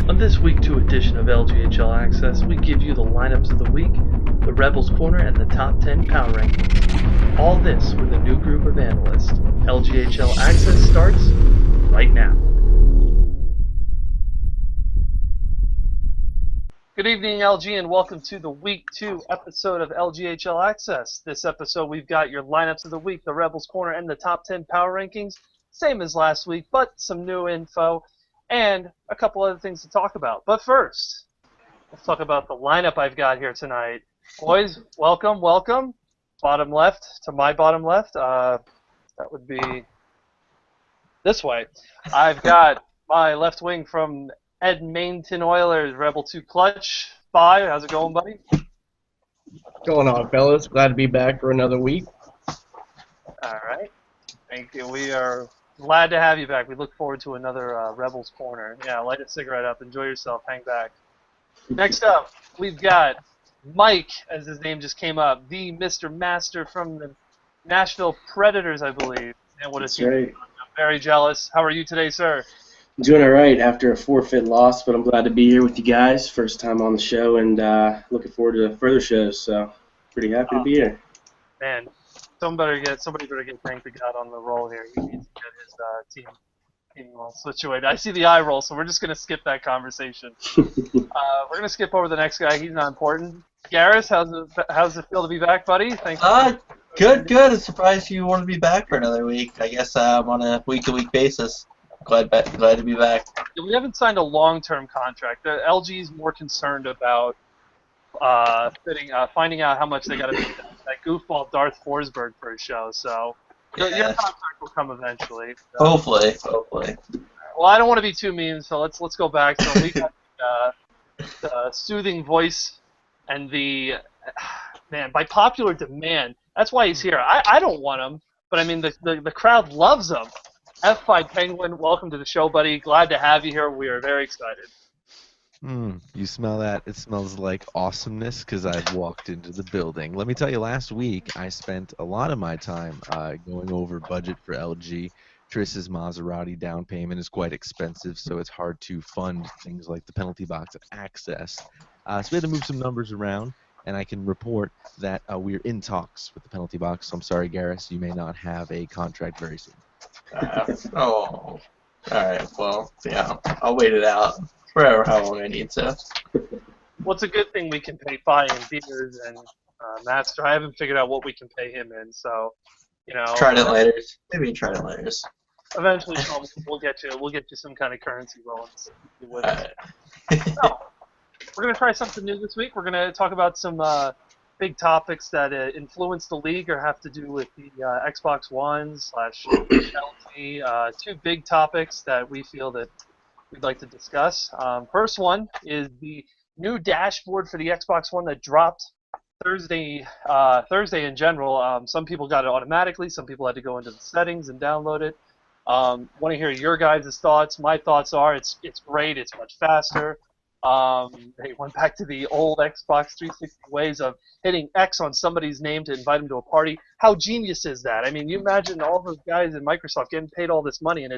On this Week 2 edition of LGHL Access, we give you the lineups of the week, the Rebels Corner, and the top 10 power rankings. All this with a new group of analysts. LGHL Access starts right now. Good evening, LG, and welcome to the Week 2 episode of LGHL Access. This episode, we've got your lineups of the week, the Rebels Corner, and the top 10 power rankings. Same as last week, but some new info and a couple other things to talk about. But first, let's talk about the lineup I've got here tonight. Boys, welcome. Bottom left to my bottom left. That would be this way. I've got my left wing from Edmonton Oilers, Rebel 2 Clutch. Bye. How's it going, buddy? Going on, fellas? Glad to be back for another week. All right. Thank you. We are glad to have you back. We look forward to another Rebels Corner. Yeah, light a cigarette up. Enjoy yourself. Hang back. Next up, we've got Mike, as his name just came up, the Mr. Master from the Nashville Predators, I believe. And what a team. Right. I'm very jealous. How are you today, sir? I'm doing all right after a forfeit loss, but I'm glad to be here with you guys. First time on the show, and looking forward to further shows. So pretty happy to be here. Man, somebody better get thank the God on the roll here. He needs to get his team well situated. I see the eye roll, so we're just going to skip that conversation. We're going to skip over the next guy. He's not important. Garrus, how's it feel to be back, buddy? Thanks. Good. I'm surprised you want to be back for another week. I guess on a week-to-week basis. Glad to be back. We haven't signed a long-term contract. The LG is more concerned about finding out how much they got to pay that goofball Darth Forsberg for his show. So your contract will come eventually. So. Hopefully. Well, I don't want to be too mean, so let's go back. So we got the soothing voice and the man by popular demand. That's why he's here. I don't want him, but I mean the crowd loves him. F5 Penguin, welcome to the show, buddy. Glad to have you here. We are very excited. You smell that? It smells like awesomeness because I've walked into the building. Let me tell you, last week I spent a lot of my time going over budget for LG. Triss's Maserati down payment is quite expensive, so it's hard to fund things like the penalty box of access. So we had to move some numbers around, and I can report that we're in talks with the penalty box. So I'm sorry, Garrus, you may not have a contract very soon. All right. Well, yeah, I'll wait it out forever how long I need to. Well, it's a good thing we can pay Fi and Beers and Master. I haven't figured out what we can pay him in, so Trident lighters. Maybe Trident lighters. Eventually, Sean, we'll get you some kind of currency rolling. Alright. So, we're gonna try something new this week. We're gonna talk about some big topics that influence the league or have to do with the Xbox One/LG. Two big topics that we feel that we'd like to discuss. First one is the new dashboard for the Xbox One that dropped Thursday in general. Some people got it automatically. Some people had to go into the settings and download it. Want to hear your guys' thoughts. My thoughts are it's great. It's much faster. They went back to the old Xbox 360 ways of hitting X on somebody's name to invite them to a party. How genius is that? I mean, you imagine all those guys in Microsoft getting paid all this money, and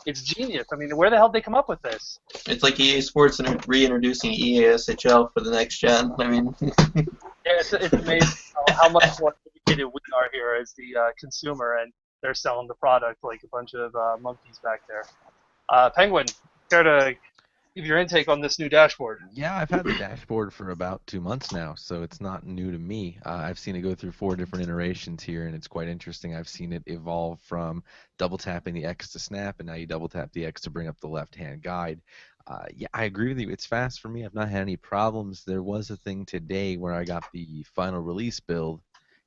it's genius. I mean, where the hell did they come up with this? It's like EA Sports reintroducing EASHL for the next gen. I mean, yeah, it's amazing how much more educated we are here as the consumer, and they're selling the product like a bunch of monkeys back there. Penguin, care to give your intake on this new dashboard? Yeah, I've had the dashboard for about 2 months now, so it's not new to me. I've seen it go through 4 different iterations here, and it's quite interesting. I've seen it evolve from double tapping the X to snap, and now you double tap the X to bring up the left-hand guide. Yeah, I agree with you. It's fast for me. I've not had any problems. There was a thing today where I got the final release build,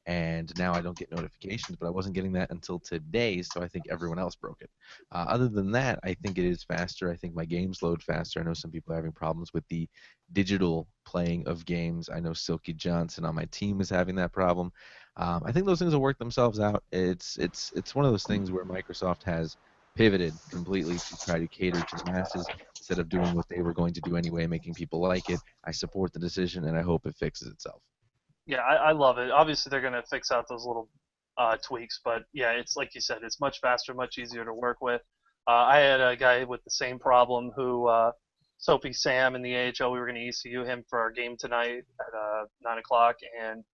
and now I don't get notifications, but I wasn't getting that until today, so I think everyone else broke it. Other than that, I think it is faster. I think my games load faster. I know some people are having problems with the digital playing of games. I know Silky Johnson on my team is having that problem. I think those things will work themselves out. It's one of those things where Microsoft has pivoted completely to try to cater to the masses instead of doing what they were going to do anyway, making people like it. I support the decision, and I hope it fixes itself. Yeah, I love it. Obviously, they're going to fix out those little tweaks, but yeah, it's like you said, it's much faster, much easier to work with. I had a guy with the same problem who Soapy Sam in the AHL. We were going to ECU him for our game tonight at 9 o'clock, and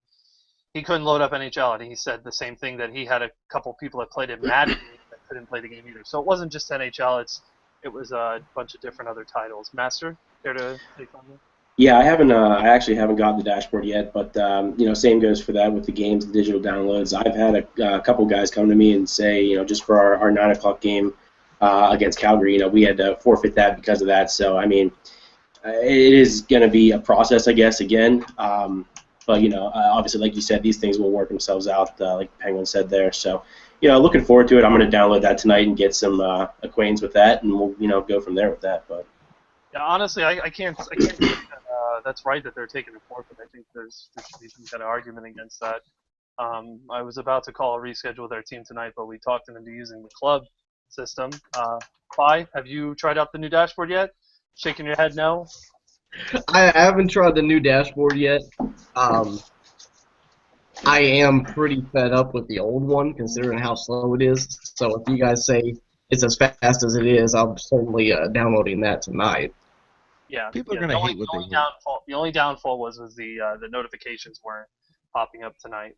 he couldn't load up NHL, and he said the same thing, that he had a couple people that played in Madden that couldn't play the game either. So it wasn't just NHL; it was a bunch of different other titles. Master, care to take on that? Yeah, I haven't. I actually haven't gotten the dashboard yet, but same goes for that with the games, the digital downloads. I've had a couple guys come to me and say, just for our 9 o'clock game against Calgary, we had to forfeit that because of that. So I mean, it is going to be a process, I guess, again. But obviously, like you said, these things will work themselves out, like Penguin said there. So, looking forward to it. I'm going to download that tonight and get some acquaintance with that, and we'll go from there with that. But yeah, honestly, I can't think that that's right that they're taking a forfeit. I think there should be some kind of argument against that. I was about to call a reschedule with our team tonight, but we talked them into using the club system. Fi, have you tried out the new dashboard yet? Shaking your head no? I haven't tried the new dashboard yet. I am pretty fed up with the old one, considering how slow it is. So if you guys say it's as fast as it is, I'm certainly downloading that tonight. Yeah. People are gonna hate what they hear. The only downfall was the notifications weren't popping up tonight.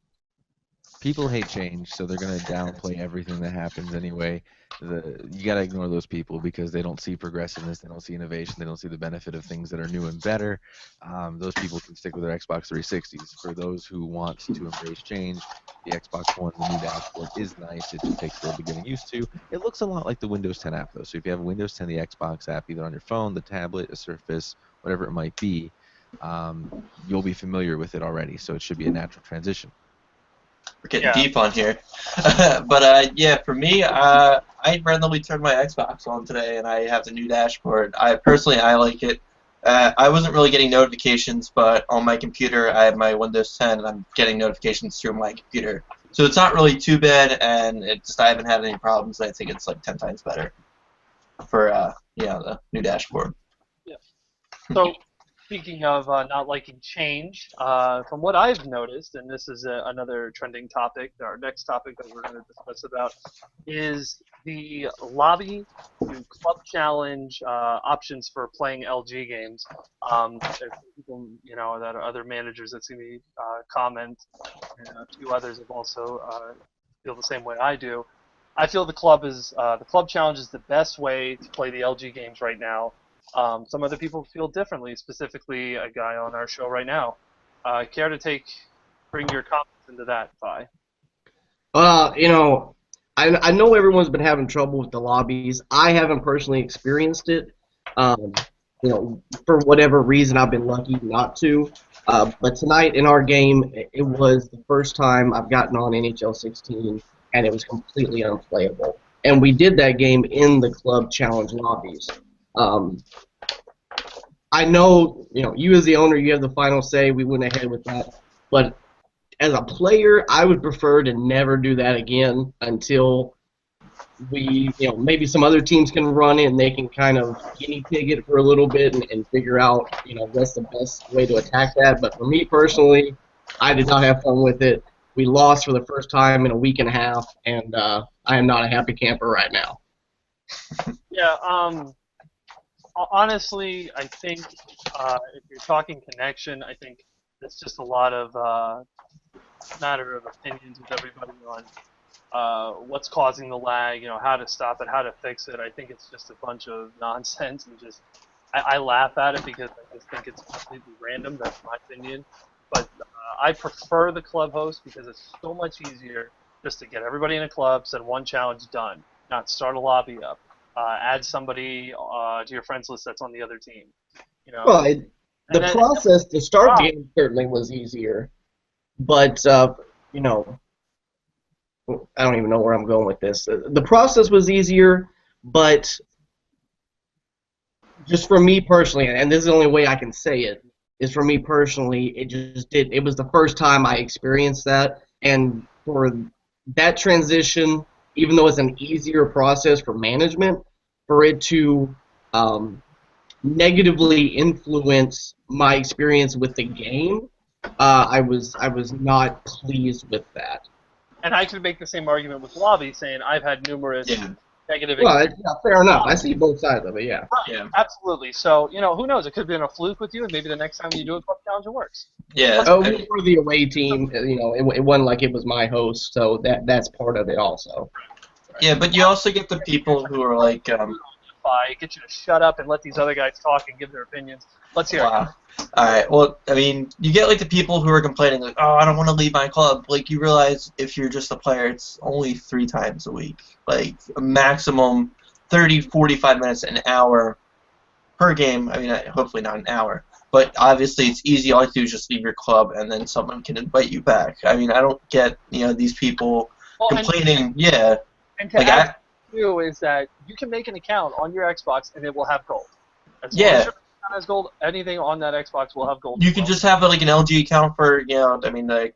People hate change, so they're going to downplay everything that happens anyway. You got to ignore those people because they don't see progressiveness, they don't see innovation, they don't see the benefit of things that are new and better. Those people can stick with their Xbox 360s. For those who want to embrace change, the Xbox One, the new dashboard is nice. It just takes a little bit getting used to. It looks a lot like the Windows 10 app, though. So if you have a Windows 10, the Xbox app, either on your phone, the tablet, a Surface, whatever it might be, you'll be familiar with it already. So it should be a natural transition. We're getting deep on here. But yeah, for me, I randomly turned my Xbox on today, and I have the new dashboard. I like it. I wasn't really getting notifications, but on my computer, I have my Windows 10, and I'm getting notifications through my computer. So it's not really too bad, and I haven't had any problems. I think it's like 10 times better for the new dashboard. Yeah. So, speaking of not liking change, from what I've noticed, and this is another trending topic, our next topic that we're going to discuss about is the lobby to club challenge options for playing LG games. There's people, that are other managers that see me comment, and a few others have also feel the same way I do. I feel the club challenge is the best way to play the LG games right now. Some other people feel differently, specifically a guy on our show right now. Care to bring your comments into that, Vi? I know everyone's been having trouble with the lobbies. I haven't personally experienced it. For whatever reason, I've been lucky not to. But tonight in our game, it was the first time I've gotten on NHL 16, and it was completely unplayable. And we did that game in the club challenge lobbies. I know, you as the owner, you have the final say. We went ahead with that. But as a player, I would prefer to never do that again until we, maybe some other teams can run it and they can kind of guinea pig it for a little bit and figure out, what's the best way to attack that. But for me personally, I did not have fun with it. We lost for the first time in a week and a half, and I am not a happy camper right now. Yeah, honestly, I think if you're talking connection, I think it's just a lot of matter of opinions with everybody on what's causing the lag, how to stop it, how to fix it. I think it's just a bunch of nonsense, and I laugh at it because I just think it's completely random. That's my opinion. But I prefer the club host because it's so much easier just to get everybody in a club, send one challenge, done. Not start a lobby up. Add somebody to your friends list that's on the other team. Well, the process to start the game certainly was easier, but I don't even know where I'm going with this. The process was easier, but just for me personally, and this is the only way I can say it, is for me personally, it was the first time I experienced that, and for that transition, even though it's an easier process for management, for it to negatively influence my experience with the game, I was not pleased with that. And I could make the same argument with lobby, saying I've had numerous negative. Well, yeah, fair enough. I see both sides of it. Yeah. Right, Yeah. absolutely. So, who knows? It could have been a fluke with you, and maybe the next time you do a club challenge, it works. Yeah. Oh, we were the away team. It wasn't like it was my host, so that's part of it also. Yeah, but you also get the people who are like, Get you to shut up and let these other guys talk and give their opinions. Let's hear it. wow. All right. Well, I mean, you get like the people who are complaining like, oh, I don't want to leave my club. Like, you realize if you're just a player, it's only 3 times a week. Like, a maximum 30, 45 minutes, an hour per game. I mean, hopefully not an hour. But obviously, it's easy. All you do is just leave your club, and then someone can invite you back. I mean, I don't get these people complaining. And to add too is that you can make an account on your Xbox, and it will have gold. As long as your account has gold, anything on that Xbox will have gold. You can just have like an LG account for the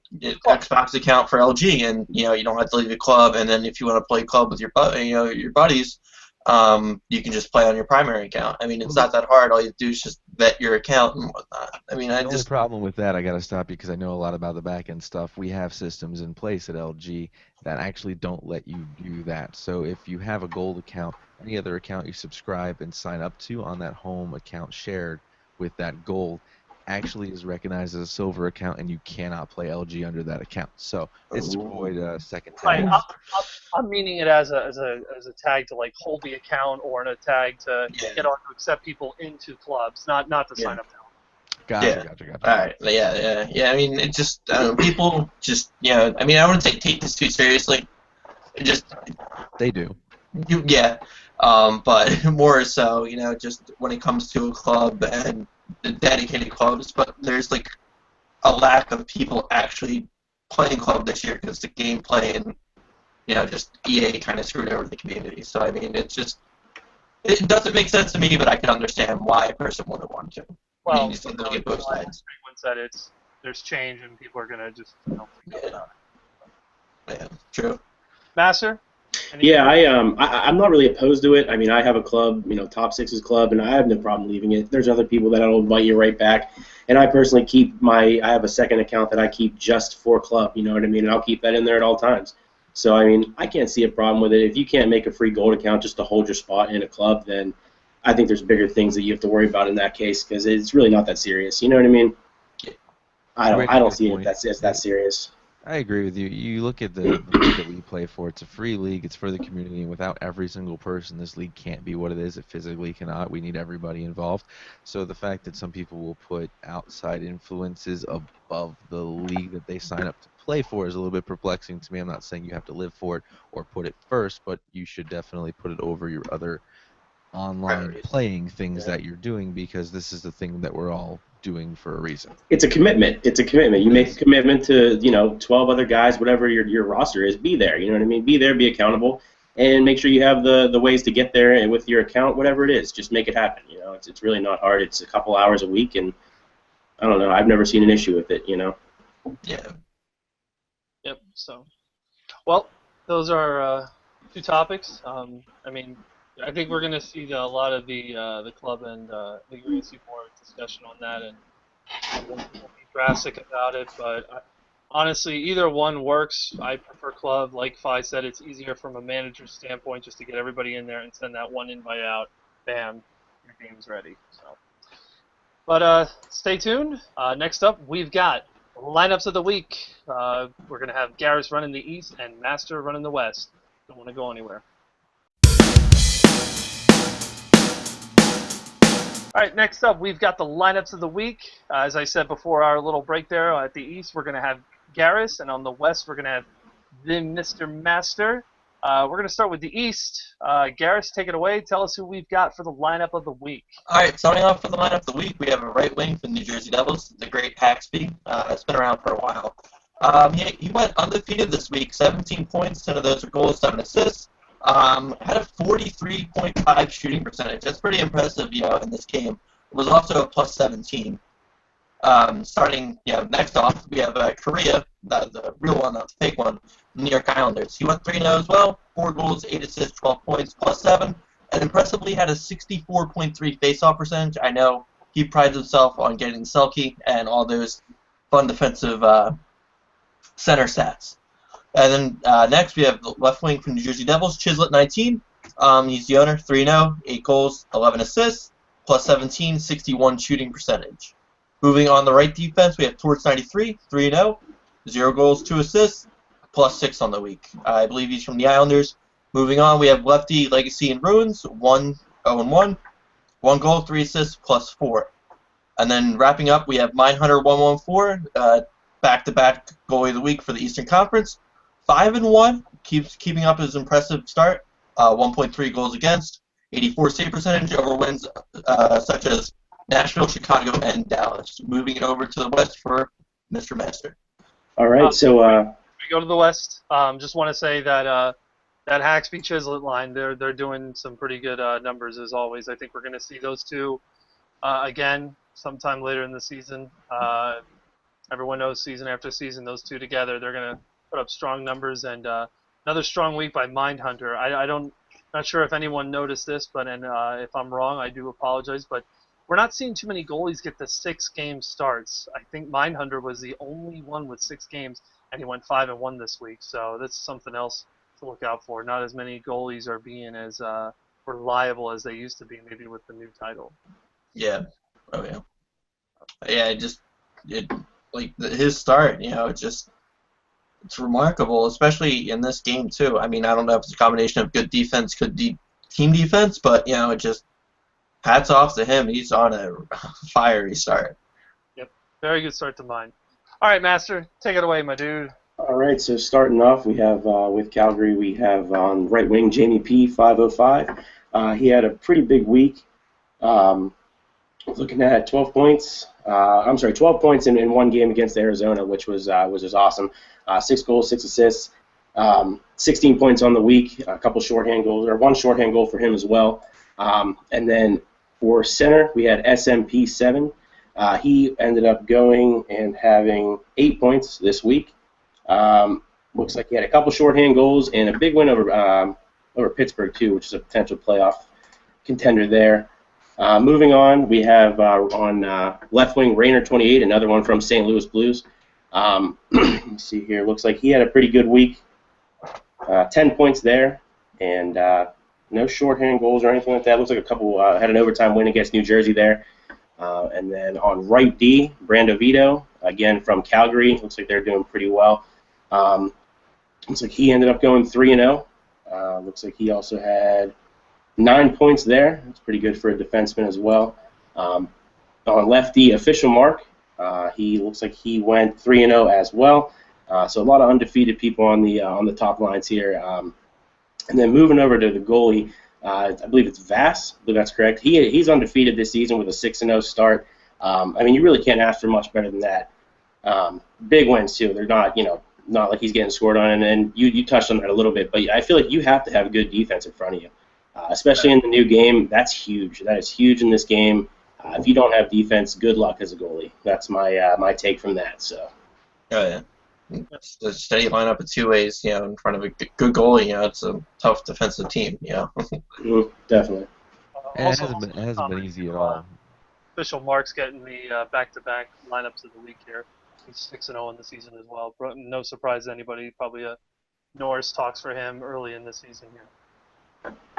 Xbox account for LG, and you don't have to leave the club. And then if you want to play club with your buddies, you can just play on your primary account. I mean, it's not that hard. All you do is just vet your account and whatnot. I mean, The only problem with that, I got to stop you because I know a lot about the back end stuff. We have systems in place at LG that actually don't let you do that. So if you have a gold account, any other account you subscribe and sign up to on that home account shared with that gold actually is recognized as a silver account, and you cannot play LG under that account. So it's to avoid a second tag. Right, I'm meaning it as a tag to like hold the account, or a tag to get on to accept people into clubs, not to sign up now. Gotcha. All right. Yeah. I mean, it just people just I mean, I wouldn't say take this too seriously. It just They do. But more so, just when it comes to a club and the dedicated clubs. But there's like a lack of people actually playing club this year because the gameplay and just EA kind of screwed over the community. So I mean, it doesn't make sense to me, but I can understand why a person wouldn't want to. Well, I mean, you look at both sides. That there's change and people are gonna just forget about it. Yeah, true. Master? Yeah, I'm not really opposed to it. I mean, I have a club, Top Sixes club, and I have no problem leaving it. There's other people that'll invite you right back, and I personally I have a second account that I keep just for club. You know what I mean? And I'll keep that in there at all times. So I mean, I can't see a problem with it. If you can't make a free gold account just to hold your spot in a club, then I think there's bigger things that you have to worry about in that case because it's really not that serious. You know what I mean? I don't see it that's that serious. I agree with you. You look at the league that we play for. It's a free league. It's for the community, and without every single person, this league can't be what it is. It physically cannot. We need everybody involved. So the fact that some people will put outside influences above the league that they sign up to play for is a little bit perplexing to me. I'm not saying you have to live for it or put it first, but you should definitely put it over your other online playing things that you're doing, because this is the thing that we're all doing for a reason. It's a commitment. You make a commitment to 12 other guys, whatever your roster is. Be there. You know what I mean? Be there. Be accountable, and make sure you have the ways to get there and with your account, whatever it is. Just make it happen. It's really not hard. It's a couple hours a week, and I don't know. I've never seen an issue with it. Yeah. Yep. So, well, those are 2 topics. I mean, I think we're going to see a lot of the club, and I think we're going to see more discussion on that, and I won't be drastic about it, but honestly, either one works. I prefer club. Like Fi said, it's easier from a manager's standpoint just to get everybody in there and send that one invite out. Bam, your game's ready. So, but stay tuned. Next up, we've got lineups of the week. We're going to have Garrus running the East and Master running the West. Don't want to go anywhere. All right, next up, we've got the lineups of the week. As I said before our little break there, at the East, we're going to have Garrus, and on the West, we're going to have the Mr. Master. We're going to start with the East. Garrus, take it away. Tell us who we've got for the lineup of the week. All right, starting off for the lineup of the week, we have a right wing for the New Jersey Devils, the great Haxby. It's been around for a while. He went undefeated this week, 17 points, 10 of those are goals, 7 assists. Had a 43.5 shooting percentage. That's pretty impressive, in this game. It was also a plus 17. Starting, next off, we have Korea, the real one, not the fake one, New York Islanders. He went 3-0 as well, 4 goals, 8 assists, 12 points, plus 7, and impressively had a 64.3 face-off percentage. I know he prides himself on getting Selke and all those fun defensive center stats. And then next we have the left wing from New Jersey Devils, Chislett 19, He's the owner, 3-0, 8 goals, 11 assists, plus 17, 61 shooting percentage. Moving on the right defense, we have Torts 93, 3-0, 0 goals, 2 assists, plus 6 on the week. I believe he's from the Islanders. Moving on, we have lefty Legacy and Ruins, 1-0-1, 1 goal, 3 assists, plus 4. And then wrapping up, we have Mindhunter 114, back-to-back goalie of the week for the Eastern Conference, 5-1, keeping up his impressive start, 1.3 goals against, 84 save percentage over wins such as Nashville, Chicago, and Dallas. Moving it over to the West for Mr. Master. All right, so we go to the West. Just want to say that that Haxby Chislett line, they're doing some pretty good numbers as always. I think we're going to see those two again sometime later in the season. Everyone knows season after season, those two together, they're going to put up strong numbers. And another strong week by Mindhunter. Not sure if anyone noticed this, but if I'm wrong, I do apologize. But we're not seeing too many goalies get the 6-game starts. I think Mindhunter was the only one with 6 games, and he went 5-1 this week. So that's something else to look out for. Not as many goalies are being as reliable as they used to be, maybe with the new title. Yeah. Oh yeah. Yeah. His start. It's remarkable, especially in this game too. I mean, I don't know if it's a combination of good defense, good team defense, but it just hats off to him. He's on a fiery start. Yep, very good start to mine. All right, Master, take it away, my dude. all right, so starting off, we have with Calgary, we have on right wing Jamie P. 505. He had a pretty big week. Looking at 12 points. 12 points in one game against Arizona, which was just awesome. 6 goals, 6 assists, 16 points on the week. A couple shorthand goals, or one shorthand goal for him as well. And then for center, we had SMP 7. He ended up going and having 8 points this week. Looks like he had a couple shorthand goals and a big win over Pittsburgh too, which is a potential playoff contender there. Moving on, we have on left wing Rainer 28, another one from St. Louis Blues. Let's see here. Looks like he had a pretty good week. 10 points there, and no shorthand goals or anything like that. Looks like a couple had an overtime win against New Jersey there. And then on right D, Brando Vito, again from Calgary. Looks like they're doing pretty well. Looks like he ended up going 3-0. Looks like he also had 9 points there. That's pretty good for a defenseman as well. On lefty, official mark. He looks like he went 3-0 as well. So a lot of undefeated people on the top lines here. And then moving over to the goalie, I believe it's Vass. I believe that's correct. He's undefeated this season with a 6-0 start. I mean, you really can't ask for much better than that. Big wins too. They're not like he's getting scored on. And you touched on that a little bit, but I feel like you have to have good defense in front of you. Especially in the new game, that's huge. That is huge in this game. If you don't have defense, good luck as a goalie. That's my take from that. So. Oh yeah, it's a steady lineup of 2 ways. In front of a good goalie. It's a tough defensive team. Definitely. It hasn't been easy at all. Official Mark's getting the back-to-back lineups of the week here. He's 6-0 in the season as well. No surprise to anybody. Probably a Norris talks for him early in the season here.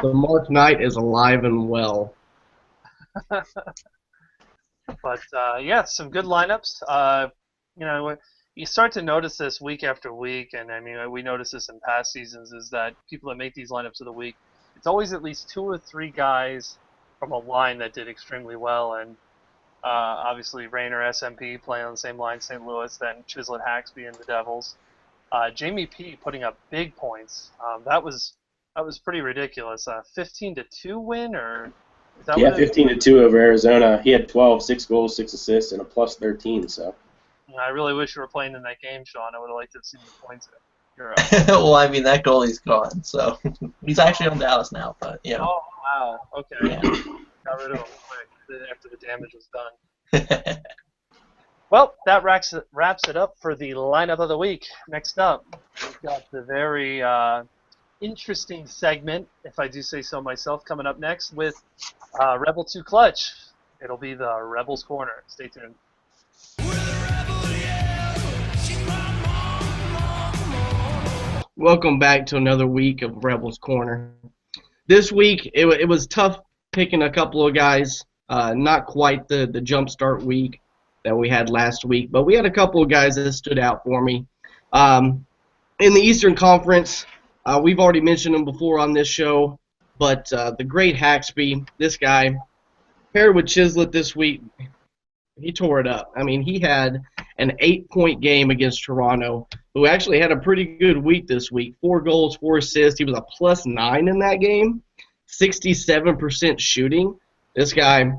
The Mark Knight is alive and well. But yeah, some good lineups. You start to notice this week after week, and I mean we notice this in past seasons, is that people that make these lineups of the week, it's always at least 2 or 3 guys from a line that did extremely well, and obviously Rainer, SMP playing on the same line, St. Louis, then Chislett, Haxby, and the Devils. Jamie P putting up big points. That was pretty ridiculous. 15-2 win, or is that 15-2 over Arizona. He had 12, 6 goals, 6 assists, and a plus 13. So. I really wish you were playing in that game, Sean. I would have liked to have seen the points. Well, I mean that goalie's gone, so he's actually on Dallas now. But Oh wow. Okay. Yeah. Got rid of him quick after the damage was done. Well, that wraps it up for the lineup of the week. Next up, we've got the very interesting segment, if I do say so myself, coming up next with Rebel 2 Clutch. It'll be the Rebels Corner. Stay tuned. Welcome back to another week of Rebels Corner. this week it was tough picking a couple of guys. Not quite the jumpstart week that we had last week, but we had a couple of guys that stood out for me. In the Eastern Conference, we've already mentioned him before on this show, but the great Haxby, this guy, paired with Chislett this week, he tore it up. I mean, he had an 8-point game against Toronto, who actually had a pretty good week this week. 4 goals, 4 assists. He was a +9 in that game, 67% shooting. This guy,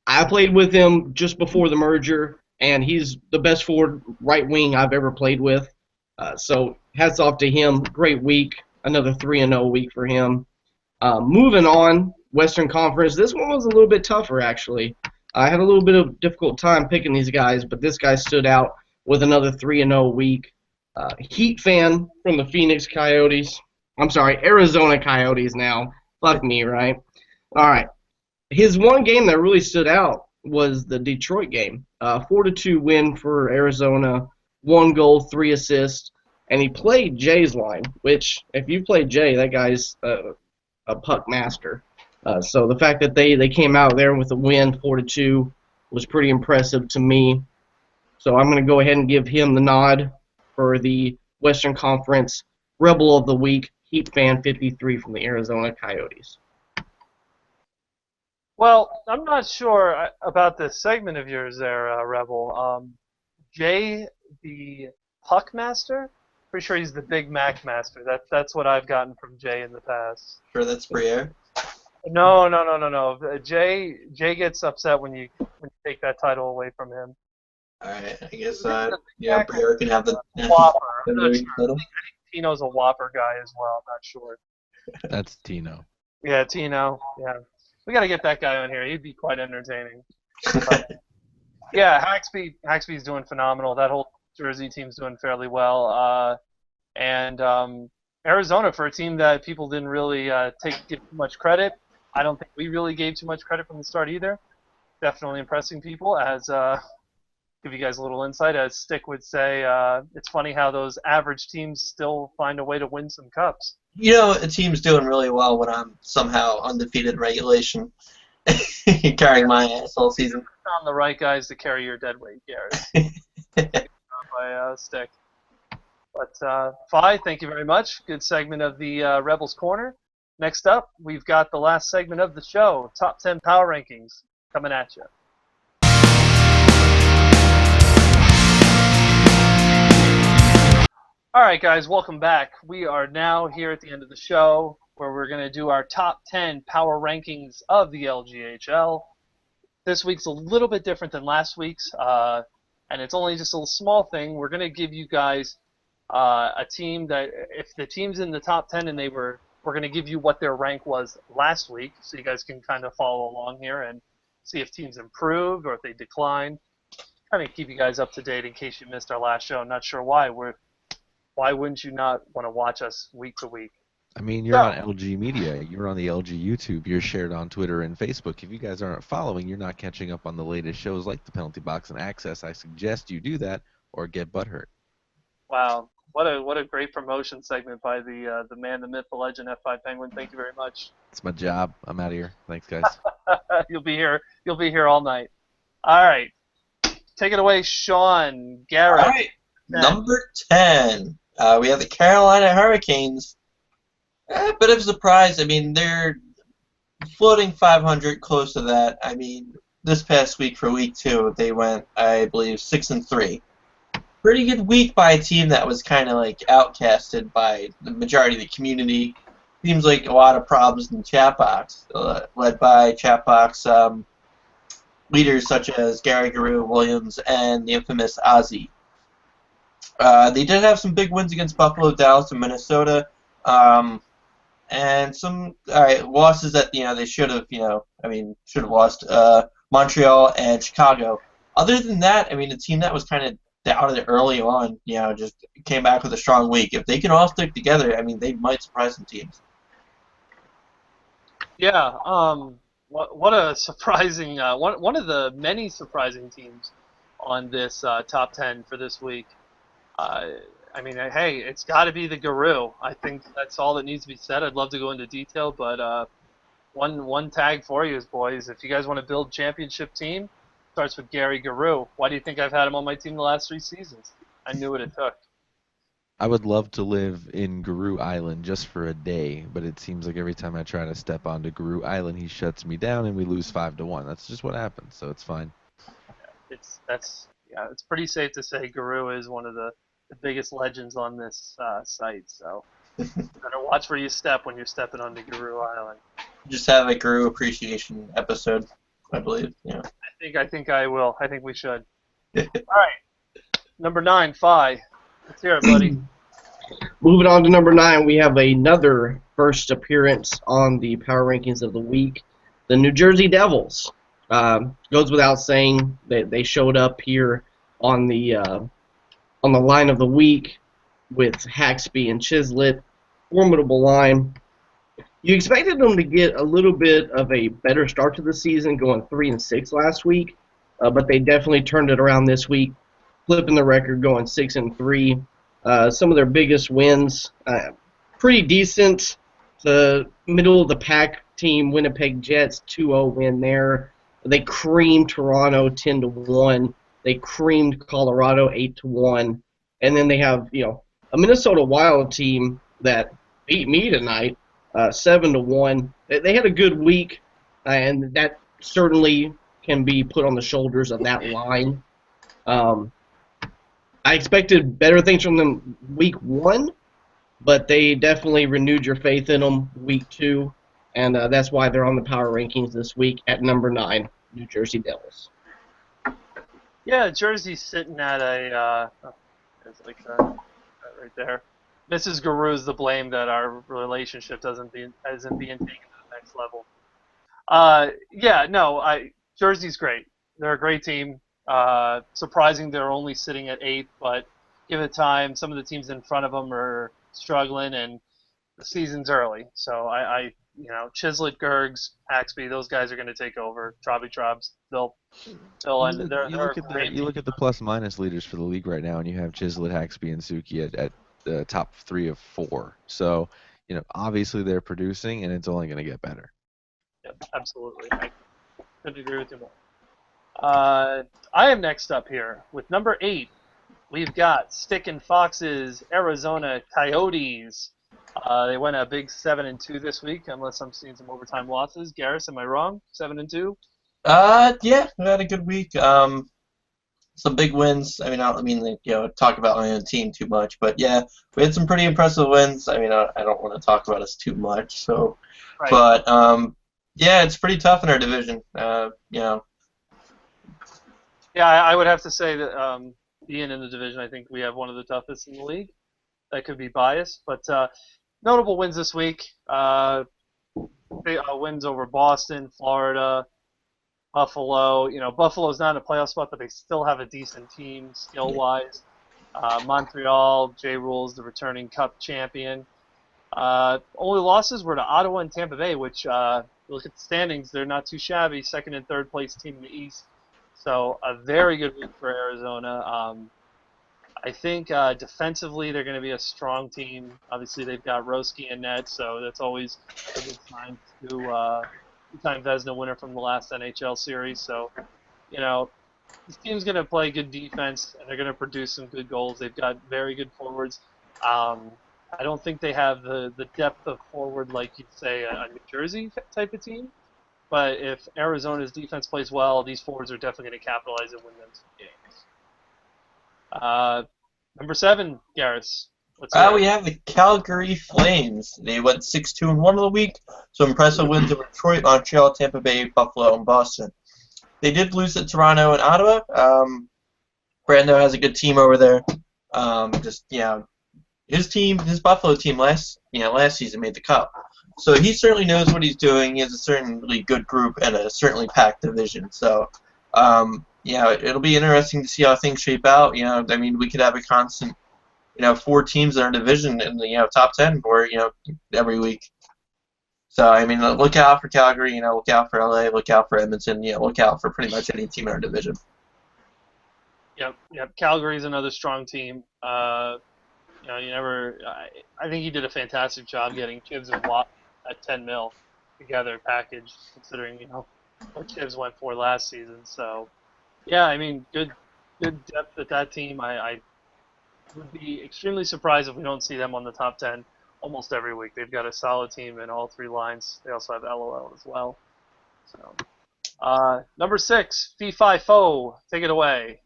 I played with him just before the merger, and he's the best forward right wing I've ever played with. So hats off to him. Great week. Another 3-0 week for him. Moving on, Western Conference. This one was a little bit tougher, actually. I had a little bit of difficult time picking these guys, but this guy stood out with another 3-0 week. Heat fan from the Phoenix Coyotes. I'm sorry, Arizona Coyotes now. Fuck me, right? All right. His one game that really stood out was the Detroit game. 4-2 win for Arizona. 1 goal, 3 assists. And he played Jay's line, which, if you played Jay, that guy's a puck master. So the fact that they came out there with a win, 4-2, was pretty impressive to me. So I'm going to go ahead and give him the nod for the Western Conference Rebel of the Week, Heat Fan 53 from the Arizona Coyotes. Well, I'm not sure about this segment of yours there, Rebel. Jay, the puck master? Pretty sure he's the Big Mac master. That's what I've gotten from Jay in the past. Sure, that's Briere. No. Jay gets upset when you take that title away from him. All right, I guess Briere can have the Whopper. I'm not the sure. title. I think Tino's a Whopper guy as well. I'm not sure. That's Tino. Yeah, Tino. Yeah, we got to get that guy on here. He'd be quite entertaining. But, yeah, Haxby's doing phenomenal. That whole Jersey team's doing fairly well. And Arizona, for a team that people didn't really give too much credit, I don't think we really gave too much credit from the start either. Definitely impressing people. As give you guys a little insight, as Stick would say, it's funny how those average teams still find a way to win some cups. You know, a team's doing really well when I'm somehow undefeated in regulation, carrying my ass all season. Found the right guys to carry your dead weight, Garrett. By Stick. But Fi, thank you very much. Good segment of the Rebels Corner. Next up, we've got the last segment of the show, Top 10 Power Rankings, coming at you. All right, guys, welcome back. We are now here at the end of the show where we're going to do our Top 10 Power Rankings of the LGHL. This week's a little bit different than last week's, and it's only just a small thing. We're going to give you guys a team that, if the team's in the top 10 and we're going to give you what their rank was last week, so you guys can kind of follow along here and see if teams improved or if they declined. Kind of keep you guys up to date in case you missed our last show. I'm not sure why. Why wouldn't you not want to watch us week to week? I mean, you're on LG Media. You're on the LG YouTube. You're shared on Twitter and Facebook. If you guys aren't following, you're not catching up on the latest shows like the Penalty Box and Access. I suggest you do that or get butthurt. Wow. What a great promotion segment by the man, the myth, the legend, F5 Penguin. Thank you very much. It's my job. I'm out of here. Thanks, guys. You'll be here all night. All right. Take it away, Sean Garrett. All right. Number 10. We have the Carolina Hurricanes. A bit of a surprise. I mean, they're floating 500, close to that. I mean, this past week for week 2, they went, I believe, 6-3. Pretty good week by a team that was kind of like outcasted by the majority of the community. Seems like a lot of problems in the chat box, led by chat box leaders such as Gary Garou Williams and the infamous Ozzy. They did have some big wins against Buffalo, Dallas, and Minnesota, and some losses that they should have lost. Montreal and Chicago. Other than that, I mean, a team that was kind of doubted early on, just came back with a strong week. If they can all stick together, I mean, they might surprise some teams. Yeah, what a surprising one of the many surprising teams on this top 10 for this week. I mean, hey, it's got to be the Guru. I think that's all that needs to be said. I'd love to go into detail, but one tag for you, boys. If you guys want to build championship team, starts with Gary Guru. Why do you think I've had him on my team the last 3 seasons? I knew what it took. I would love to live in Guru Island just for a day, but it seems like every time I try to step onto Guru Island, he shuts me down and we lose 5-1. That's just what happens, so it's fine. It's pretty safe to say Guru is one of the biggest legends on this site. So better watch where you step when you're stepping onto Guru Island. Just have a Guru appreciation episode, I believe. Yeah. I think I will. I think we should. All right, number 9, Phi. Let's hear it, buddy. Moving on to number 9, we have another first appearance on the Power Rankings of the week. The New Jersey Devils. Goes without saying that they showed up here on the line of the week with Haxby and Chislett. Formidable line. You expected them to get a little bit of a better start to the season, going 3-6 last week, but they definitely turned it around this week, flipping the record, going 6-3. Some of their biggest wins, pretty decent. The middle of the pack team, Winnipeg Jets, 2-0 win there. They creamed Toronto 10-1. They creamed Colorado 8-1. And then they have, a Minnesota Wild team that beat me tonight, 7-1. They had a good week, and that certainly can be put on the shoulders of that line. I expected better things from them week 1, but they definitely renewed your faith in them week 2, and that's why they're on the power rankings this week at number 9, New Jersey Devils. Yeah, Jersey's sitting at a it's like that right there. Mrs. Guru's the blame that our relationship isn't being taken to the next level. Jersey's great. They're a great team. Surprising they're only sitting at 8th, but give it time. Some of the teams in front of them are struggling, and the season's early. So Chislett, Gergs, Haxby, those guys are going to take over. Trobs, they'll end. You look at the plus-minus leaders for the league right now, and you have Chislett, Haxby, and Suki at the top 3 of 4. So, obviously they're producing, and it's only going to get better. Yep, absolutely. I couldn't agree with you more. I am next up here with number 8. We've got Stick and Fox's Arizona Coyotes. They went a big 7-2 this week, unless I'm seeing some overtime losses. Garris, am I wrong? 7-2? Yeah, we had a good week. Some big wins. I mean, talk about my own team too much, but yeah, we had some pretty impressive wins. I mean, I don't want to talk about us too much, so, right. But yeah, it's pretty tough in our division. Yeah, I would have to say that being in the division, I think we have one of the toughest in the league. That could be biased, but notable wins this week. Wins over Boston, Florida, Buffalo. Buffalo's not in a playoff spot, but they still have a decent team skill-wise. Montreal, J-Rule's the returning Cup champion. Only losses were to Ottawa and Tampa Bay, which, look at the standings, they're not too shabby. 2nd and 3rd place team in the East. So a very good week for Arizona. I think defensively they're going to be a strong team. Obviously they've got Roski and net, so that's always a good sign to two-time Vezina winner from the last NHL series. So, this team's going to play good defense and they're going to produce some good goals. They've got very good forwards. I don't think they have the depth of forward like you'd say a New Jersey type of team. But if Arizona's defense plays well, these forwards are definitely going to capitalize and win them some games. Number 7, Garris. We have the Calgary Flames. They went 6-2-1 of the week. So impressive wins over Detroit, Montreal, Tampa Bay, Buffalo, and Boston. They did lose at Toronto and Ottawa. Brando has a good team over there. His Buffalo team last season made the Cup. So he certainly knows what he's doing. He has a certainly good group and a certainly packed division. So, it'll be interesting to see how things shape out. We could have a constant, 4 teams in our division in the top 10 for every week. So look out for Calgary. Look out for LA. Look out for Edmonton. Look out for pretty much any team in our division. Yep. Calgary's another strong team. You never. I think he did a fantastic job getting Chibs and Watt at 10 mil together packaged, considering what Chibs went for last season. So yeah, I mean, good depth at that team. I would be extremely surprised if we don't see them on the top 10 almost every week. They've got a solid team in all three lines. They also have LOL as well. So number 6, Fee-Fi Fo, take it away.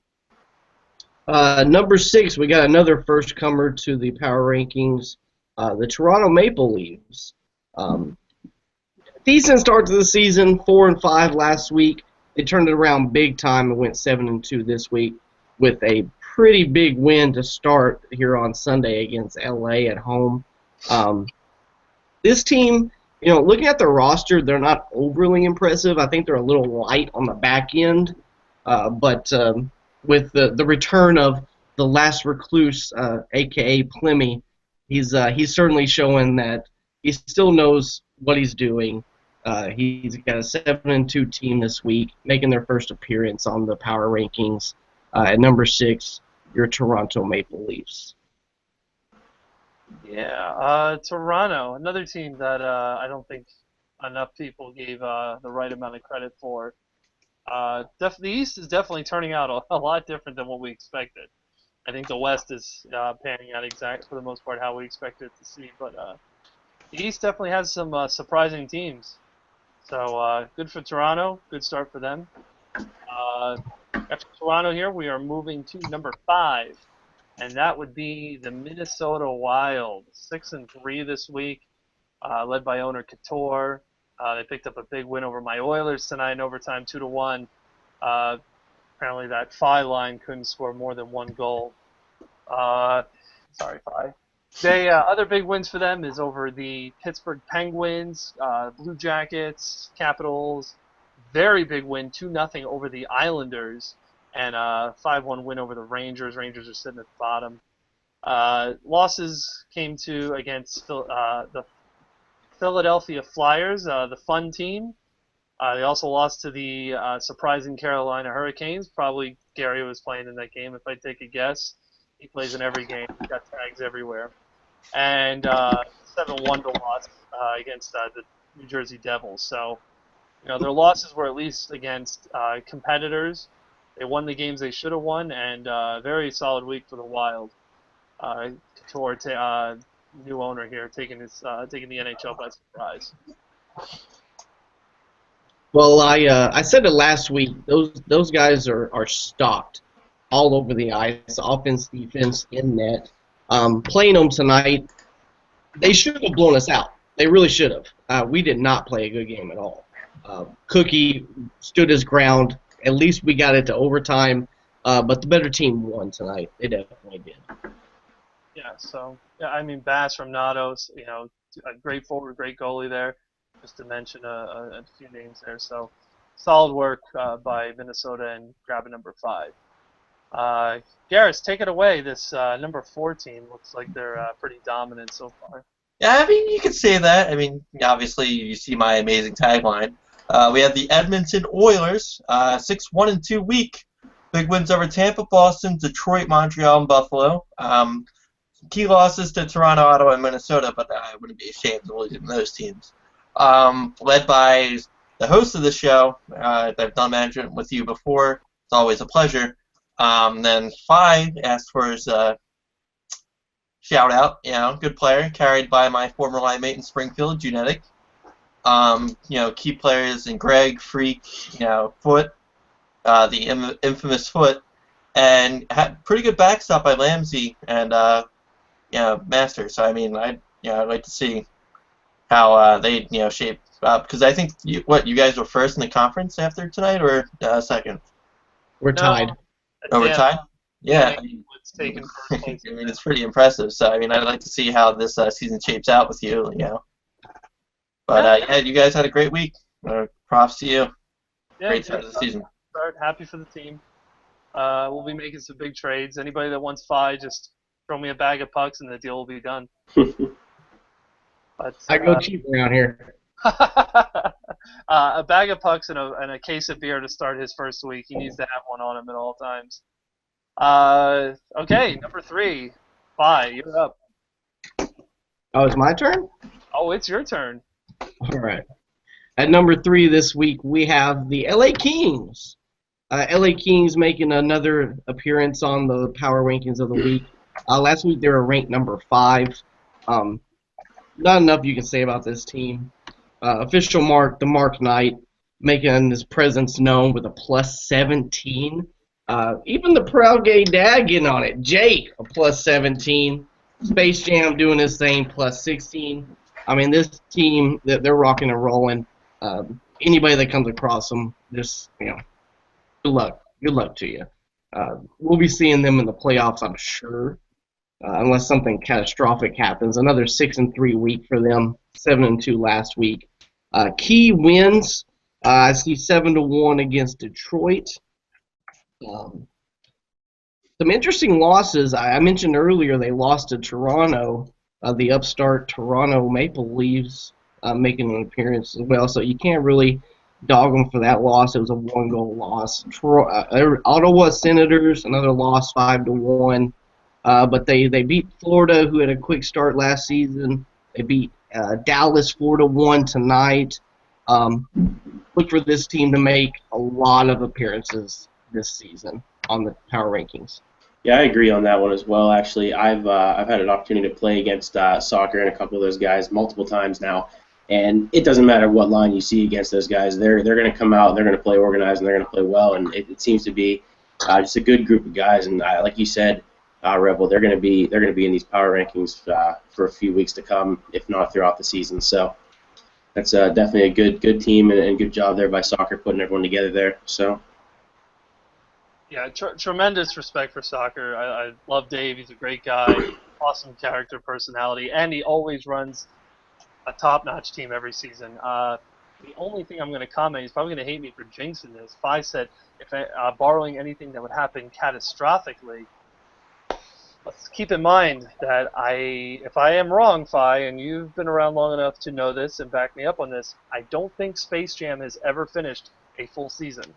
Number 6, we got another first comer to the power rankings, the Toronto Maple Leafs. Decent start to the season, 4-5 last week. They turned it around big time and went 7-2 this week with a pretty big win to start here on Sunday against LA at home. This team, looking at the roster, they're not overly impressive. I think they're a little light on the back end, but with the return of the last recluse, a.k.a. Plemy, he's certainly showing that he still knows what he's doing. He's got a 7-2 team this week, making their first appearance on the power rankings. At number 6, your Toronto Maple Leafs. Yeah, Toronto, another team that I don't think enough people gave the right amount of credit for. The East is definitely turning out a lot different than what we expected. I think the West is panning out exactly for the most part how we expected it to see, but the East definitely has some surprising teams. So good for Toronto, good start for them. After Toronto here, we are moving to number 5, and that would be the Minnesota Wild, 6-3 this week, led by owner Couture. They picked up a big win over my Oilers tonight in overtime, 2-1. Apparently that Phi line couldn't score more than one goal. Sorry, Phi. Other big wins for them is over the Pittsburgh Penguins, Blue Jackets, Capitals. Very big win, 2-0 over the Islanders, and 5-1 win over the Rangers. Rangers are sitting at the bottom. Losses came against the Philadelphia Flyers, the fun team. They also lost to the surprising Carolina Hurricanes. Probably Gary was playing in that game, if I take a guess. He plays in every game. He's got tags everywhere. And 7-1 to loss against the New Jersey Devils. So, their losses were at least against competitors. They won the games they should have won, and very solid week for the Wild. Couture, new owner here, taking the NHL by surprise. Well, I said it last week. Those guys are stocked all over the ice, offense, defense, in net. Playing them tonight, they should have blown us out. They really should have. We did not play a good game at all. Cookie stood his ground. At least we got it to overtime, but the better team won tonight. They definitely did. Yeah, so I mean Bass from Nados, a great forward, great goalie there. Just to mention a few names there. So solid work by Minnesota and grabbing number 5. Garris, take it away. This number 4 team looks like they're pretty dominant so far. Yeah, I mean, you could say that. I mean, obviously, you see my amazing tagline. We have the Edmonton Oilers, 6-1-2 week. Big wins over Tampa, Boston, Detroit, Montreal, and Buffalo. Key losses to Toronto, Ottawa, and Minnesota, but I wouldn't be ashamed of losing those teams. Led by the host of the show. I've done management with you before. It's always a pleasure. Then Phi asked for his shout out. Good player, carried by my former line mate in Springfield, Genetic. Key players in Greg, Freak, Foot, the infamous Foot, and had pretty good backstop by Lamsey and Master. So I mean, I'd like to see how they shape up, because I think you guys were first in the conference after tonight, or second? We're tied. Oh, we're tied? Yeah. It's taken first place. I mean, it's pretty impressive. So I mean, I'd like to see how this season shapes out with you. But you guys had a great week. Props to you. Yeah, great start of the season. Happy for the team. We'll be making some big trades. Anybody that wants Phi, just throw me a bag of pucks and the deal will be done. But, I go cheap around here. A bag of pucks and a case of beer to start his first week. He needs to have one on him at all times. Okay, number 3. Fi, you're up. Oh, it's my turn? Oh, it's your turn. All right. At number 3 this week, we have the LA Kings. LA Kings making another appearance on the power rankings of the week. Last week they were ranked number 5. Not enough you can say about this team. Official mark, the Mark Knight, making his presence known with a plus 17. Even the proud gay dad getting on it. Jake, a plus 17. Space Jam doing his thing, plus 16. I mean, this team, they're rocking and rolling. Anybody that comes across them, just, good luck. Good luck to you. We'll be seeing them in the playoffs, I'm sure, unless something catastrophic happens. Another 6-3 week for them, 7-2 last week. Key wins. I see 7-1 against Detroit. Some interesting losses. I mentioned earlier they lost to Toronto. The upstart Toronto Maple Leafs making an appearance as well. So you can't really dog them for that loss. It was a 1-goal loss. Ottawa Senators, another loss, 5-1. But they beat Florida, who had a quick start last season. They beat Dallas 4-1 tonight. Look for this team to make a lot of appearances this season on the power rankings. Yeah, I agree on that one as well. Actually, I've had an opportunity to play against soccer and a couple of those guys multiple times now, and it doesn't matter what line you see against those guys. They're going to come out, they're going to play organized, and they're going to play well. And it seems to be just a good group of guys. And like you said, Rebel, they're going to be in these power rankings for a few weeks to come, if not throughout the season. So that's definitely a good team and good job there by soccer putting everyone together there. So. Yeah, tremendous respect for soccer. I love Dave. He's a great guy, awesome character, personality, and he always runs a top-notch team every season. The only thing I'm going to comment, he's probably going to hate me for jinxing this. Fi said, borrowing anything that would happen catastrophically, let's keep in mind that if I am wrong, Fi, and you've been around long enough to know this and back me up on this, I don't think Space Jam has ever finished a full season.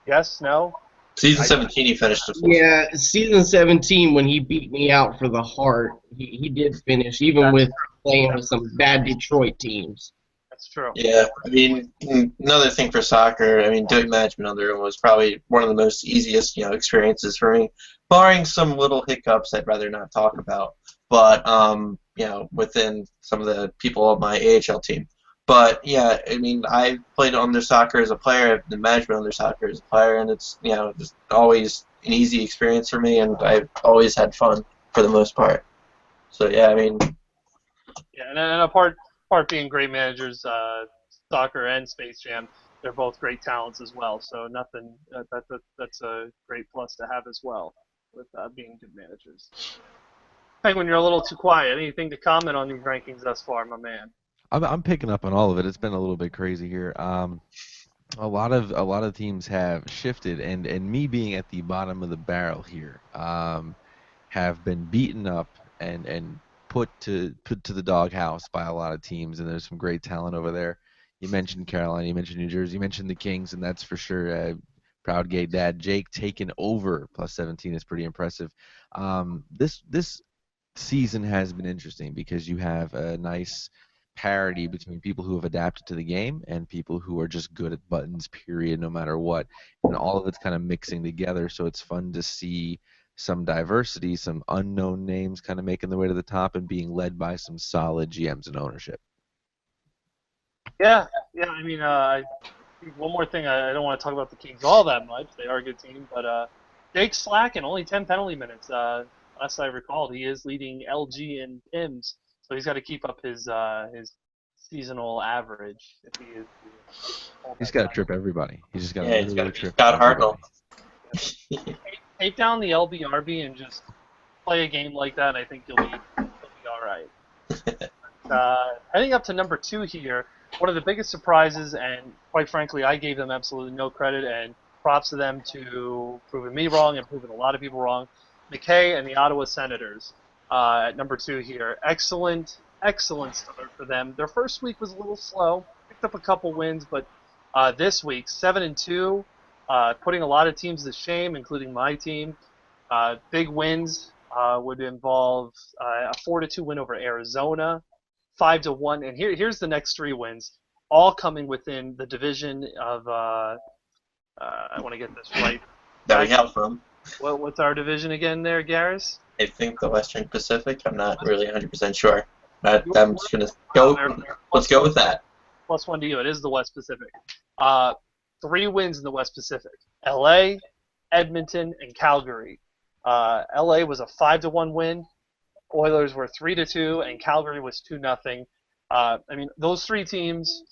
Yes? No? Season 17, he finished the full. Yeah, season 17 when he beat me out for the heart, he did finish, even with playing with some bad Detroit teams. That's true. Yeah, I mean, another thing for soccer, I mean, doing management under him was probably one of the most easiest, experiences for me, barring some little hiccups I'd rather not talk about. But within some of the people of my AHL team. But yeah, I mean, I played under soccer as a player, I've been management under soccer as a player, and it's just always an easy experience for me, and I've always had fun for the most part. So yeah, I mean. Yeah, and apart being great managers, soccer and Space Jam, they're both great talents as well. So nothing that's a great plus to have as well with being good managers. Penguin, you're a little too quiet. Anything to comment on these rankings thus far, my man? I'm picking up on all of it. It's been a little bit crazy here. A lot of teams have shifted, and me being at the bottom of the barrel here, have been beaten up and put to the doghouse by a lot of teams, and there's some great talent over there. You mentioned Carolina, you mentioned New Jersey, you mentioned the Kings, and that's for sure. Proud gay dad Jake taking over plus 17 is pretty impressive. This season has been interesting because you have a nice parity between people who have adapted to the game and people who are just good at buttons, period, no matter what. And all of it's kind of mixing together, so it's fun to see some diversity, some unknown names kind of making their way to the top and being led by some solid GMs and ownership. Yeah. I mean, one more thing. I don't want to talk about the Kings all that much. They are a good team, but Jake's slacking. Only 10 penalty minutes. Last I recalled, he is leading LG in PIMS, so he's got to keep up his seasonal average. If he is, He's got to trip everybody. He's just got to literally trip Scott everybody. Hartnell. Take down the LBRB and just play a game like that, and I think you'll be all right. Heading up to number 2 here, one of the biggest surprises, and quite frankly, I gave them absolutely no credit, and props to them to proving me wrong and proving a lot of people wrong. McKay and the Ottawa Senators at number 2 here. Excellent start for them. Their first week was a little slow. Picked up a couple wins, but this week, 7-2, putting a lot of teams to shame, including my team. Big wins would involve a 4-2 win over Arizona, 5-1, and here's the next 3 wins, all coming within the division of. I want to get this right. That we have from. What's our division again there, Garris? I think the Western Pacific. I'm not really 100% sure. I'm just going to go. Let's go with that. +1 to you. It is the West Pacific. 3 wins in the West Pacific. LA, Edmonton, and Calgary. LA was a 5-1 win. Oilers were 3-2, and Calgary was 2-0. I mean, those 3 teams,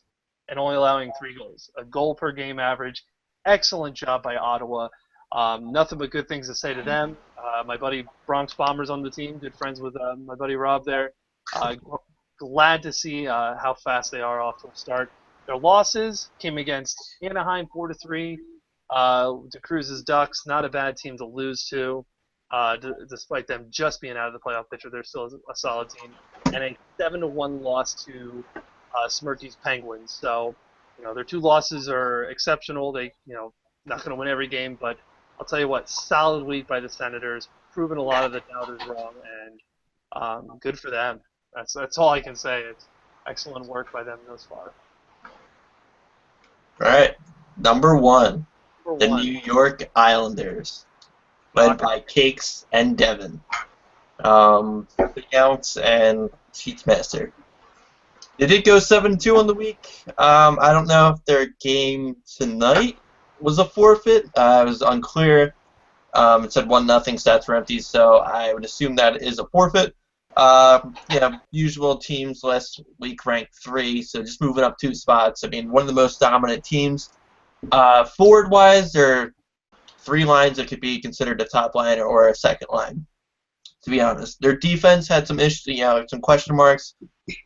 and only allowing 3 goals. A goal per game average. Excellent job by Ottawa. Nothing but good things to say to them. My buddy Bronx Bombers on the team, good friends with my buddy Rob there. Glad to see how fast they are off to a start. Their losses came against Anaheim 4-3. DeCruz's Ducks, not a bad team to lose to. Despite them just being out of the playoff picture, they're still a solid team. And a 7-1 loss to Smirty's Penguins. So, their 2 losses are exceptional. They, not going to win every game, but I'll tell you what, solid week by the Senators, proven a lot of the doubters wrong, and good for them. That's all I can say. It's excellent work by them thus far. All right, number 1, the New York Islanders, led by Cakes and Devin, Counts and Sheetsmaster. They did go 7-2 on the week. I don't know if their game tonight was a forfeit. It was unclear. It said 1-0, stats were empty, so I would assume that is a forfeit. Usual teams last week ranked 3, so just moving up 2 spots. I mean, one of the most dominant teams. Forward-wise, there are 3 lines that could be considered a top line or a second line, to be honest. Their defense had some issues, some question marks,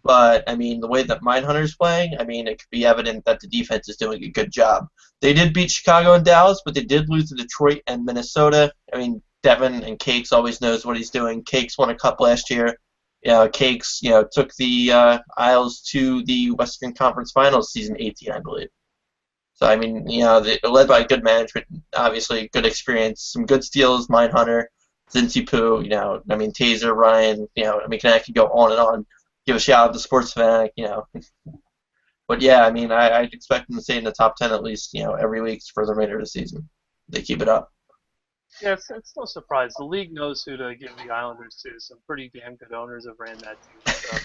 but, I mean, the way that Mindhunter's playing, I mean, it could be evident that the defense is doing a good job. They did beat Chicago and Dallas, but they did lose to Detroit and Minnesota. I mean, Devin and Cakes always knows what he's doing. Cakes won a cup last year. Cakes, took the Isles to the Western Conference Finals season 18, I believe. So, I mean, they're led by good management, obviously good experience, some good steals, Mindhunter, Zinzi Poo, I mean, Taser, Ryan, I could go on and on. Give a shout out to Sports Fanatic, But, yeah, I mean, I'd expect them to stay in the top 10 at least, every week for the remainder of the season. They keep it up. Yeah, it's no surprise. The league knows who to give the Islanders to. Some pretty damn good owners have ran that team. So,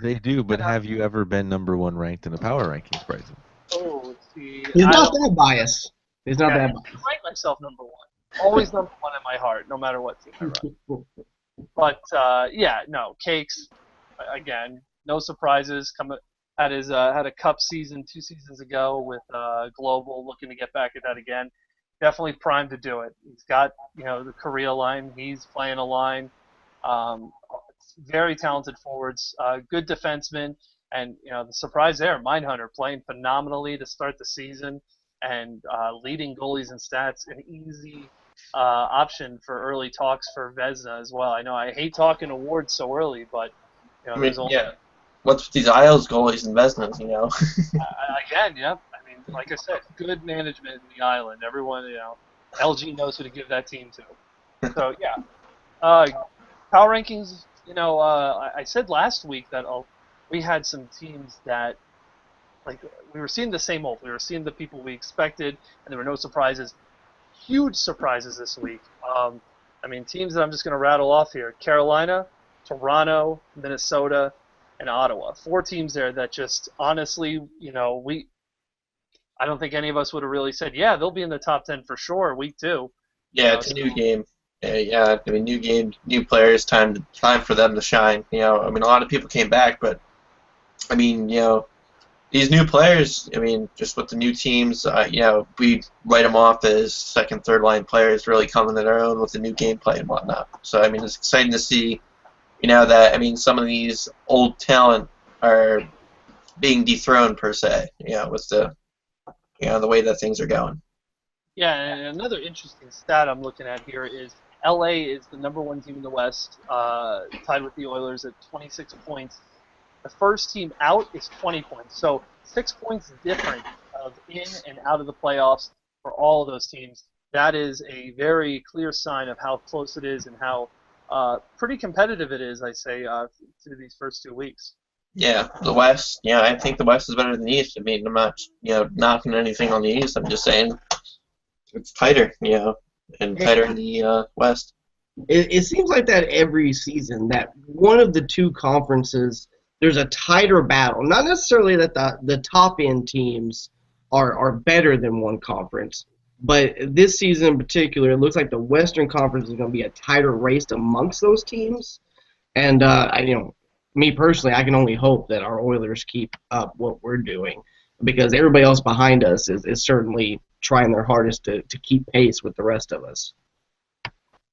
They do, but have you ever been number 1 ranked in the power rankings, Bryson? Oh, let's see. He's not that biased. He's not that biased. I rank myself number 1. Always number 1 in my heart, no matter what team I run. But, Cakes, again, no surprises. Had a cup season 2 seasons ago with Global, looking to get back at that again. Definitely primed to do it. He's got the Korea line. He's playing a line. Very talented forwards, good defenseman, and the surprise there, Mindhunter playing phenomenally to start the season, and leading goalies and stats, an easy option for early talks for Vezina as well. I know I hate talking awards so early, but what's with these Isles goalies and Vezinas, Again, yeah. I mean, like I said, good management in the island. Everyone, LG knows who to give that team to. So, yeah. Power rankings, I said last week that we had some teams that, we were seeing the same old. We were seeing the people we expected, and there were no surprises. Huge surprises this week. Teams that I'm just going to rattle off here. Carolina, Toronto, Minnesota, and Ottawa. 4 teams there that just, honestly, I don't think any of us would have really said, yeah, they'll be in the top 10 for sure week 2. Yeah, it's a new game. Yeah, I mean, new game, new players, time for them to shine. A lot of people came back, but, these new players, just with the new teams, we write them off as second, third line players really coming to their own with the new gameplay and whatnot. So, it's exciting to see, that, some of these old talent are being dethroned, per se, with the way that things are going. Yeah, and another interesting stat I'm looking at here is LA is the number 1 team in the West, tied with the Oilers at 26 points. The first team out is 20 points, so 6 points different of in and out of the playoffs for all of those teams. that is a very clear sign of how close it is and how pretty competitive it is, I say, through these first 2 weeks. Yeah, the West. Yeah, I think the West is better than the East. I mean, I'm not, knocking anything on the East. I'm just saying it's tighter, and tighter in the West. It seems like that every season, that one of the two conferences, there's a tighter battle. Not necessarily that the top end teams are better than one conference, but this season in particular, it looks like the Western Conference is going to be a tighter race amongst those teams. And me personally, I can only hope that our Oilers keep up what we're doing, because everybody else behind us is certainly trying their hardest to keep pace with the rest of us.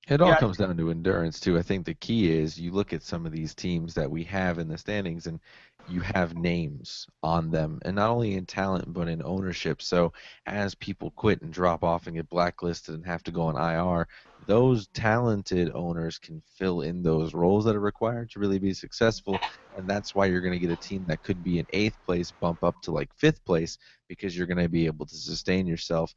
It all Yeah, comes down to endurance, too. I think the key is you look at some of these teams that we have in the standings, and you have names on them, and not only in talent, but in ownership. So as people quit and drop off and get blacklisted and have to go on IR, those talented owners can fill in those roles that are required to really be successful. And that's why you're going to get a team that could be in 8th place bump up to like 5th place, because you're going to be able to sustain yourself.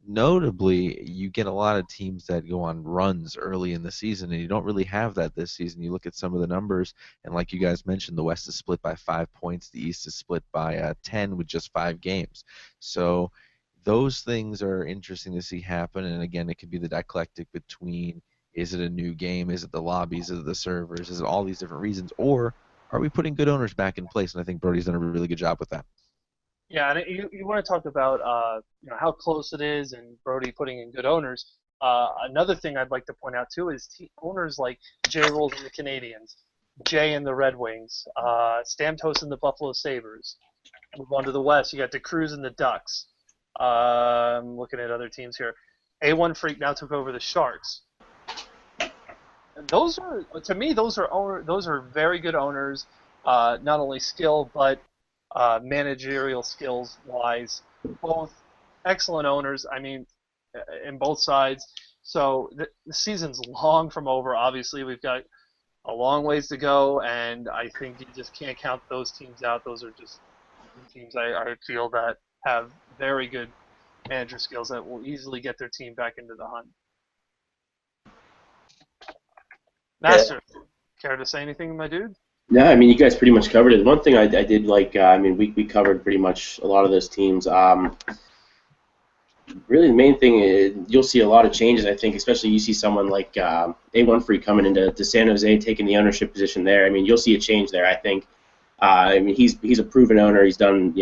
Notably, you get a lot of teams that go on runs early in the season, and you don't really have that this season. You look at some of the numbers, and like you guys mentioned, the West is split by 5 points, the East is split by 10 with just 5 games. So those things are interesting to see happen, and again, it could be the dialectic between, is it a new game, is it the lobbies, is it the servers, is it all these different reasons, or are we putting good owners back in place? And I think Brody's done a really good job with that. yeah, and you want to talk about how close it is and Brody putting in good owners. Another thing I'd like to point out too is owners like Jay Rolls and the Canadians, Jay and the Red Wings, Stamkos and the Buffalo Sabres. Move on to the West. You got the Crews and the Ducks. I'm looking at other teams here. A1 Freak now took over the Sharks. Those are, to me, those are very good owners. Not only skill, but managerial skills wise, both excellent owners. I mean, in both sides. So the season's long from over. Obviously, we've got a long ways to go, and I think you just can't count those teams out. Those are just teams I feel that have very good manager skills that will easily get their team back into the hunt. Master, care to say anything, my dude? No, I mean, you guys pretty much covered it. One thing I did like, we covered pretty much a lot of those teams. Really, the main thing is you'll see a lot of changes, I think, especially you see someone like A1 Free coming into San Jose, taking the ownership position there. I mean, you'll see a change there, I think. I mean, he's a proven owner. He's done,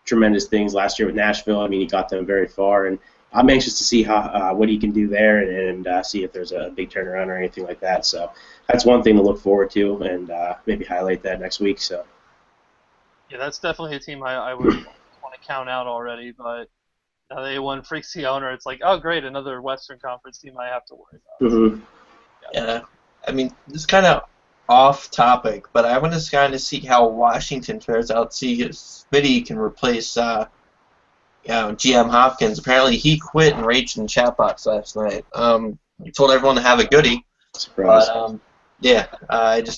tremendous things last year with Nashville. I mean, he got them very far, and I'm anxious to see how what he can do there and see if there's a big turnaround or anything like that. So that's one thing to look forward to, and maybe highlight that next week. So yeah, that's definitely a team I would want to count out already. But now they won Freaks the owner. It's like, oh great, another Western Conference team I have to worry about. Mm-hmm. Yeah, I mean, this is kind of off topic, but I want to kind of see how Washington fares out. See if Smitty can replace GM Hopkins. Apparently, he quit and raged in the chat box last night. He told everyone to have a goodie. Surprise. But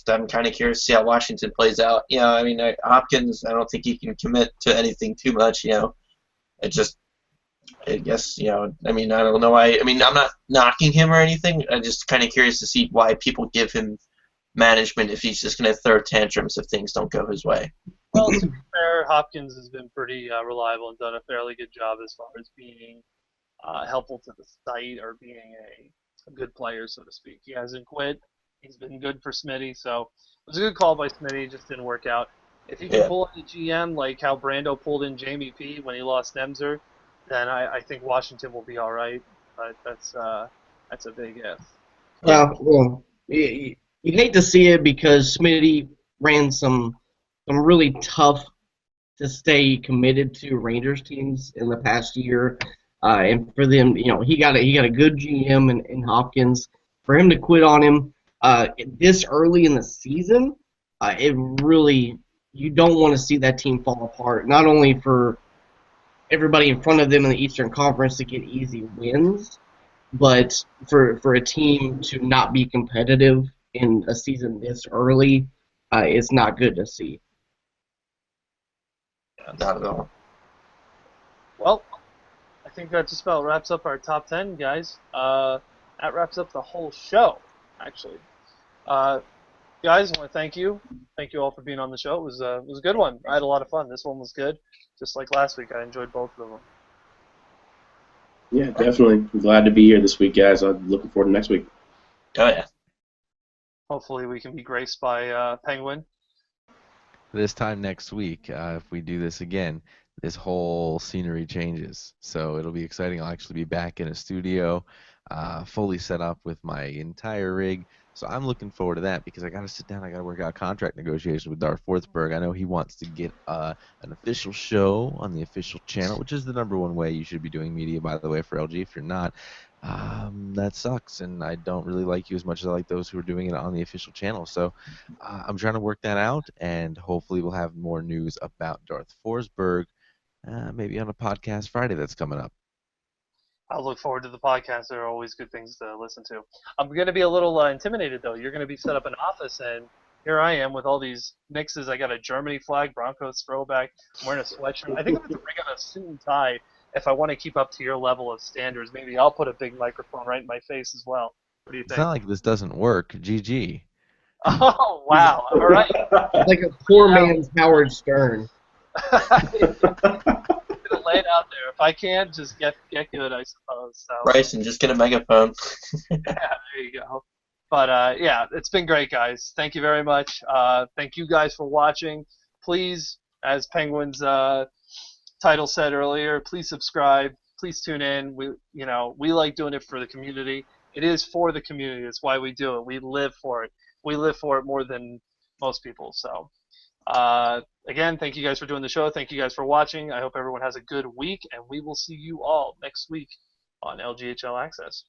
I'm kind of curious to see how Washington plays out. I mean, Hopkins, I don't think he can commit to anything too much. I guess, I mean, I don't know. I mean, I'm not knocking him or anything. I'm just kind of curious to see why people give him management if he's just going to throw tantrums if things don't go his way. Well, to be fair, Hopkins has been pretty reliable and done a fairly good job as far as being helpful to the site or being a good player, so to speak. He hasn't quit. He's been good for Smitty, so it was a good call by Smitty. It just didn't work out. If he can pull in a GM like how Brando pulled in Jamie P when he lost Nemzer, then I think Washington will be all right. But that's a big if. Well, you hate to see it because Smitty ran some really tough to stay committed to Rangers teams in the past year, and for them, he got a good GM in Hopkins. For him to quit on him this early in the season, it really, you don't want to see that team fall apart. Not only for everybody in front of them in the Eastern Conference to get easy wins, but for a team to not be competitive in a season this early, it's not good to see. Not at all. Well, I think that just about wraps up our top 10, guys. That wraps up the whole show, actually. Uh, guys, I want to thank you. Thank you all for being on the show. It was a good one. I had a lot of fun. This one was good. Just like last week, I enjoyed both of them. Yeah, definitely. I'm glad to be here this week, guys. I'm looking forward to next week. Oh yeah. Hopefully, we can be graced by Penguin. This time next week, if we do this again, this whole scenery changes. So it'll be exciting. I'll actually be back in a studio, fully set up with my entire rig. So I'm looking forward to that because I got to sit down. I got to work out contract negotiations with Darth Forsberg. I know he wants to get an official show on the official channel, which is the #1 way you should be doing media, by the way, for LG. If you're not, that sucks, and I don't really like you as much as I like those who are doing it on the official channel. So I'm trying to work that out, and hopefully we'll have more news about Darth Forsberg, maybe on a podcast Friday that's coming up. I'll look forward to the podcast. There are always good things to listen to. I'm going to be a little intimidated, though. You're going to be set up an office, and here I am with all these mixes. I got a Germany flag, Broncos throwback. I'm wearing a sweatshirt. I think I'm going to bring on a suit and tie if I want to keep up to your level of standards. Maybe I'll put a big microphone right in my face as well. What do you It's think? not like this doesn't work. GG. Oh, wow. All right. Like a poor man's Howard Stern. Gonna lay it out there. If I can, just get good, I suppose. So. Bryson, just get a megaphone. Yeah, there you go. But yeah, it's been great, guys. Thank you very much. Thank you guys for watching. Please, as Penguin's title said earlier, please subscribe. Please tune in. We like doing it for the community. It is for the community. That's why we do it. We live for it. We live for it more than most people. So. Again, thank you guys for doing the show. Thank you guys for watching. I hope everyone has a good week, and we will see you all next week on LGHL Access.